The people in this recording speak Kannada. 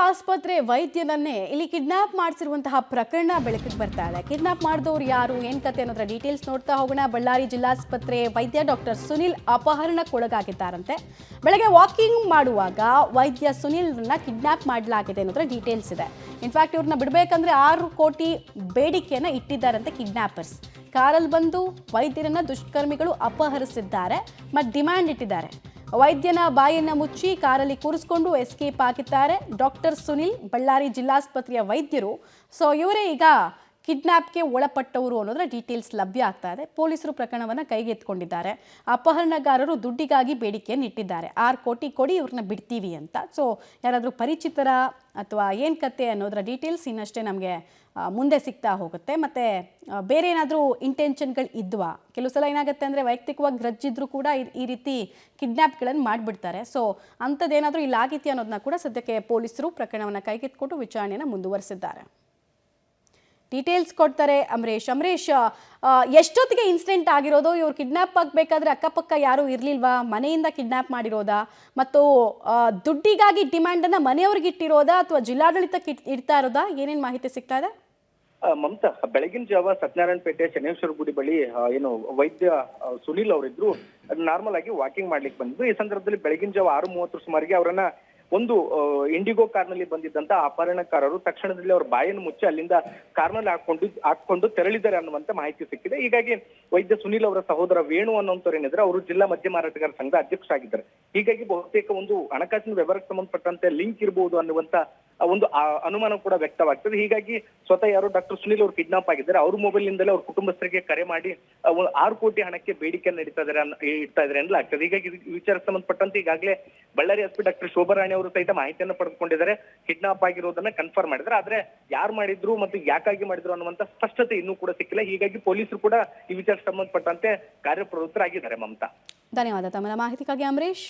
ಆಸ್ಪತ್ರೆ ವೈದ್ಯನನ್ನೇ ಇಲ್ಲಿ ಕಿಡ್ನಾಪ್ ಮಾಡಿಸಿರುವಂತಹ ಪ್ರಕರಣ ಬೆಳಕಿಗೆ ಬರ್ತಾ ಇದೆ. ಕಿಡ್ನಾಪ್ ಮಾಡಿದವರು ಯಾರು, ಏನ್ ಕತೆ ಅನ್ನೋದರ ಡೀಟೇಲ್ಸ್ ನೋಡ್ತಾ ಹೋಗೋಣ. ಬಳ್ಳಾರಿ ಜಿಲ್ಲಾಸ್ಪತ್ರೆ ವೈದ್ಯ ಡಾಕ್ಟರ್ ಸುನಿಲ್ ಅಪಹರಣಕ್ಕೊಳಗಾಗಿದ್ದಾರಂತೆ. ಬೆಳಗ್ಗೆ ವಾಕಿಂಗ್ ಮಾಡುವಾಗ ವೈದ್ಯ ಸುನಿಲ್ರನ್ನ ಕಿಡ್ನಾಪ್ ಮಾಡಲಾಗಿದೆ ಅನ್ನೋದರ ಡೀಟೇಲ್ಸ್ ಇದೆ. ಇನ್ಫ್ಯಾಕ್ಟ್ ಇವ್ರನ್ನ ಬಿಡಬೇಕಂದ್ರೆ 6 ಕೋಟಿ ಬೇಡಿಕೆಯನ್ನ ಇಟ್ಟಿದ್ದಾರಂತೆ ಕಿಡ್ನಾಪರ್ಸ್. ಕಾರಲ್ಲಿ ಬಂದು ವೈದ್ಯರನ್ನ ದುಷ್ಕರ್ಮಿಗಳು ಅಪಹರಿಸಿದ್ದಾರೆ ಮತ್ತು ಡಿಮ್ಯಾಂಡ್ ಇಟ್ಟಿದ್ದಾರೆ. ವೈದ್ಯನ ಬಾಯನ್ನು ಮುಚ್ಚಿ ಕಾರಲ್ಲಿ ಕೂರಿಸಿಕೊಂಡು ಎಸ್ಕೇಪ್ ಆಗಿದ್ದಾರೆ ಡಾಕ್ಟರ್ ಸುನಿಲ್, ಬಳ್ಳಾರಿ ಜಿಲ್ಲಾಸ್ಪತ್ರೆಯ ವೈದ್ಯರು. ಸೊ ಇವರೇ ಈಗ ಕಿಡ್ನಾಪ್ಗೆ ಒಳಪಟ್ಟವರು ಅನ್ನೋದರ ಡೀಟೇಲ್ಸ್ ಲಭ್ಯ ಆಗ್ತಾ ಇದೆ. ಪೊಲೀಸರು ಪ್ರಕರಣವನ್ನು ಕೈಗೆತ್ತಿಕೊಂಡಿದ್ದಾರೆ. ಅಪಹರಣಗಾರರು ದುಡ್ಡಿಗಾಗಿ ಬೇಡಿಕೆಯನ್ನು ಇಟ್ಟಿದ್ದಾರೆ, 6 ಕೋಟಿ ಕೊಡಿ ಇವ್ರನ್ನ ಬಿಡ್ತೀವಿ ಅಂತ. ಸೊ ಯಾರಾದರೂ ಪರಿಚಿತರ ಅಥವಾ ಏನು ಕತೆ ಅನ್ನೋದರ ಡೀಟೇಲ್ಸ್ ಇನ್ನಷ್ಟೇ ನಮಗೆ ಮುಂದೆ ಸಿಗ್ತಾ ಹೋಗುತ್ತೆ. ಮತ್ತು ಬೇರೆ ಏನಾದರೂ ಇಂಟೆನ್ಷನ್ಗಳು ಇದ್ವಾ? ಕೆಲವು ಸಲ ಏನಾಗುತ್ತೆ ಅಂದರೆ ವೈಯಕ್ತಿಕವಾಗಿ ಗ್ರಜ್ಜಿದ್ರೂ ಕೂಡ ಈ ರೀತಿ ಕಿಡ್ನಾಪ್ಗಳನ್ನು ಮಾಡಿಬಿಡ್ತಾರೆ. ಸೊ ಅಂಥದ್ದೇನಾದರೂ ಇಲ್ಲಿ ಆಗಿದೆಯಾ ಅನ್ನೋದನ್ನ ಕೂಡ ಸದ್ಯಕ್ಕೆ ಪೊಲೀಸರು ಪ್ರಕರಣವನ್ನು ಕೈಗೆತ್ತಿಕೊಂಡು ವಿಚಾರಣೆಯನ್ನು ಮುಂದುವರಿಸಿದ್ದಾರೆ. ಡೀಟೇಲ್ಸ್ ಕೊಡ್ತಾರೆ ಅಮರೇಶ್. ಎಷ್ಟೊತ್ತಿಗೆ ಇನ್ಸಿಡೆಂಟ್ ಆಗಿರೋದು? ಇವ್ರು ಕಿಡ್ನಾಪ್ ಆಗಬೇಕಾದ್ರೆ ಅಕ್ಕಪಕ್ಕ ಯಾರೂ ಇರಲಿಲ್ವಾ? ಮನೆಯಿಂದ ಕಿಡ್ನಾಪ್ ಮಾಡಿರೋದಾ? ಮತ್ತು ದುಡ್ಡಿಗಾಗಿ ಡಿಮ್ಯಾಂಡನ್ನು ಮನೆಯವ್ರಿಗೆ ಇಟ್ಟಿರೋದಾ ಅಥವಾ ಜಿಲ್ಲಾಡಳಿತಕ್ಕೆ ಇಡ್ತಾ ಇರೋದಾ? ಏನೇನು ಮಾಹಿತಿ ಸಿಗ್ತಾ ಇದೆ? ಮಮತಾ, ಬೆಳಗಿನ ಜಾವ ಸತ್ಯನಾರಾಯಣ ಪೇಟೆ ಶನೇಶ್ವರ ಗುಡಿ ಬಳಿ ಏನು ವೈದ್ಯ ಸುನಿಲ್ ಅವರಿದ್ರು ನಾರ್ಮಲ್ ಆಗಿ ವಾಕಿಂಗ್ ಮಾಡ್ಲಿಕ್ಕೆ ಬಂದಿದ್ರು. ಈ ಸಂದರ್ಭದಲ್ಲಿ ಬೆಳಗಿನ ಜಾವ 6:30 ಸುಮಾರಿಗೆ ಅವರನ್ನ ಒಂದು ಇಂಡಿಗೋ ಕಾರ್ನಲ್ಲಿ ಬಂದಿದ್ದಂತ ಅಪಹರಣಕಾರರು ತಕ್ಷಣದಲ್ಲಿ ಅವ್ರ ಬಾಯನ್ನು ಮುಚ್ಚಿ ಅಲ್ಲಿಂದ ಕಾರ್ನಲ್ಲಿ ಹಾಕೊಂಡು ತೆರಳಿದ್ದಾರೆ ಅನ್ನುವಂತ ಮಾಹಿತಿ ಸಿಕ್ಕಿದೆ. ಹೀಗಾಗಿ ವೈದ್ಯ ಸುನಿಲ್ ಅವರ ಸಹೋದರ ವೇಣು ಅನ್ನೋಂಥವ್ರು ಏನಿದ್ರೆ ಅವರು ಜಿಲ್ಲಾ ಮದ್ಯ ಮಾರಾಟಗಾರ ಸಂಘದ ಅಧ್ಯಕ್ಷರಾಗಿದ್ದಾರೆ. ಹೀಗಾಗಿ ಬಹುತೇಕ ಒಂದು ಹಣಕಾಸಿನ ವ್ಯವಹಾರಕ್ಕೆ ಸಂಬಂಧಪಟ್ಟಂತೆ ಲಿಂಕ್ ಇರಬಹುದು ಅನ್ನುವಂತ ಒಂದು ಅನುಮಾನ ಕೂಡ ವ್ಯಕ್ತವಾಗ್ತದೆ. ಹೀಗಾಗಿ ಸ್ವತಃ ಯಾರು ಡಾಕ್ಟರ್ ಸುನಿಲ್ ಅವರು ಕಿಡ್ನಾಪ್ ಆಗಿದ್ದಾರೆ, ಅವ್ರ ಮೊಬೈಲ್ ನಿಂದಲೇ ಅವ್ರ ಕುಟುಂಬಸ್ಥರಿಗೆ ಕರೆ ಮಾಡಿ 6 ಕೋಟಿ ಹಣಕ್ಕೆ ಬೇಡಿಕೆಯನ್ನು ಇಡ್ತಾ ಇದ್ದಾರೆ ಎನ್ನಲಾಗ್ತದೆ. ಹೀಗಾಗಿ ವಿಚಾರಕ್ಕೆ ಸಂಬಂಧಪಟ್ಟಂತೆ ಈಗಾಗಲೇ ಬಳ್ಳಾರಿ ಎಸ್ಪಿ ಡಾಕ್ಟರ್ ಶೋಭಾರಾಣಿ ಅವರು ಸಹಿತ ಮಾಹಿತಿಯನ್ನು ಪಡೆದುಕೊಂಡಿದ್ದಾರೆ. ಕಿಡ್ನಾಪ್ ಆಗಿರೋದನ್ನ ಕನ್ಫರ್ಮ್ ಮಾಡಿದ್ದಾರೆ. ಆದ್ರೆ ಯಾರು ಮಾಡಿದ್ರು ಮತ್ತು ಯಾಕಾಗಿ ಮಾಡಿದ್ರು ಅನ್ನುವಂತ ಸ್ಪಷ್ಟತೆ ಇನ್ನೂ ಕೂಡ ಸಿಕ್ಕಿಲ್ಲ. ಹೀಗಾಗಿ ಪೊಲೀಸರು ಕೂಡ ಈ ವಿಚಾರಕ್ಕೆ ಸಂಬಂಧಪಟ್ಟಂತೆ ಕಾರ್ಯಪ್ರವೃತ್ತರಾಗಿದ್ದಾರೆ. ಮಮತಾ, ಧನ್ಯವಾದ ತಮ್ಮ ಮಾಹಿತಿಗಾಗಿ ಅಮರೇಶ್.